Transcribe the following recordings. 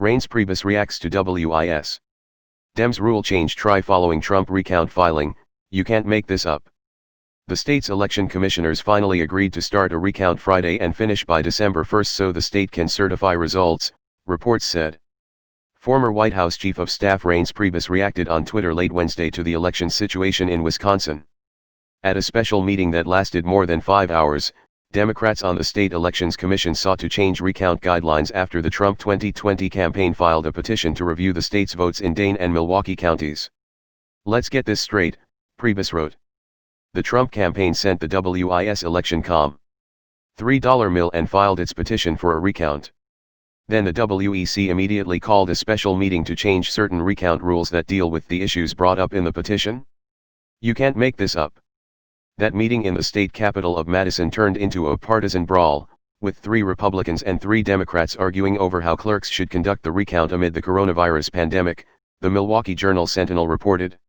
Reince Priebus reacts to Wis Dems rule change try following Trump recount filing, you can't make this up. The state's election commissioners finally agreed to start a recount Friday and finish by December 1 so the state can certify results, reports said. Former White House Chief of Staff Reince Priebus reacted on Twitter late Wednesday to the election situation in Wisconsin. At a special meeting that lasted more than 5 hours, Democrats on the State Elections Commission sought to change recount guidelines after the Trump 2020 campaign filed a petition to review the state's votes in Dane and Milwaukee counties. Let's get this straight, Priebus wrote. The Trump campaign sent the Wis election com. $3 mill and filed its petition for a recount. Then the WEC immediately called a special meeting to change certain recount rules that deal with the issues brought up in the petition. You can't make this up. That meeting in the state capital of Madison turned into a partisan brawl, with 3 Republicans and 3 Democrats arguing over how clerks should conduct the recount amid the coronavirus pandemic, the Milwaukee Journal-Sentinel reported.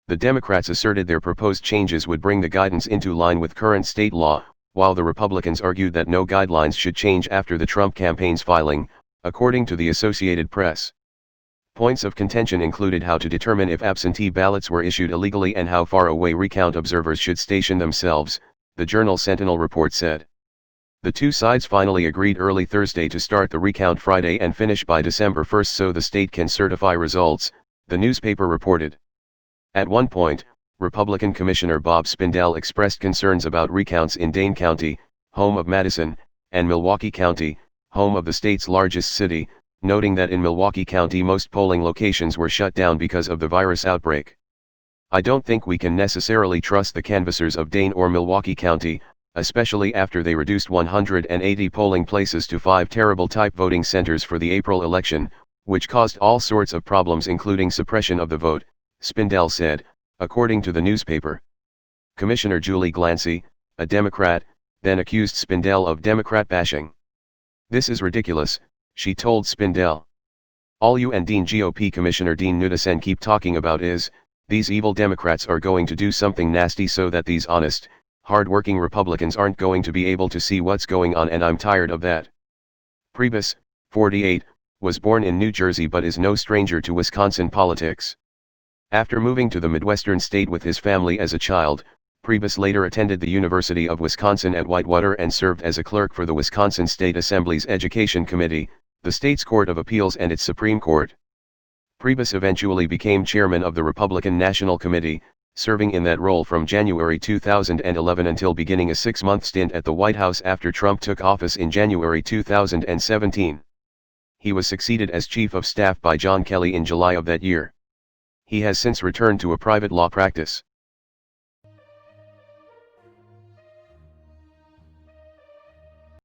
The Democrats asserted their proposed changes would bring the guidance into line with current state law, while the Republicans argued that no guidelines should change after the Trump campaign's filing, according to the Associated Press. Points of contention included how to determine if absentee ballots were issued illegally and how far away recount observers should station themselves, the Journal-Sentinel report said. The two sides finally agreed early Thursday to start the recount Friday and finish by December 1 so the state can certify results, the newspaper reported. At one point, Republican Commissioner Bob Spindell expressed concerns about recounts in Dane County, home of Madison, and Milwaukee County, home of the state's largest city, noting that in Milwaukee County most polling locations were shut down because of the virus outbreak. I don't think we can necessarily trust the canvassers of Dane or Milwaukee County, especially after they reduced 180 polling places to 5 terrible type voting centers for the April election, which caused all sorts of problems including suppression of the vote, Spindell said, according to the newspaper. Commissioner Julie Glancy, a Democrat, then accused Spindell of Democrat bashing. This is ridiculous, she told Spindell. All you and Dean GOP Commissioner Dean Nudisen keep talking about is, these evil Democrats are going to do something nasty so that these honest, hard-working Republicans aren't going to be able to see what's going on and I'm tired of that. Priebus, 48, was born in New Jersey but is no stranger to Wisconsin politics. After moving to the Midwestern state with his family as a child, Priebus later attended the University of Wisconsin at Whitewater and served as a clerk for the Wisconsin State Assembly's Education Committee, the state's Court of Appeals and its Supreme Court. Priebus eventually became chairman of the Republican National Committee, serving in that role from January 2011 until beginning a 6-month stint at the White House after Trump took office in January 2017. He was succeeded as chief of staff by John Kelly in July of that year. He has since returned to a private law practice.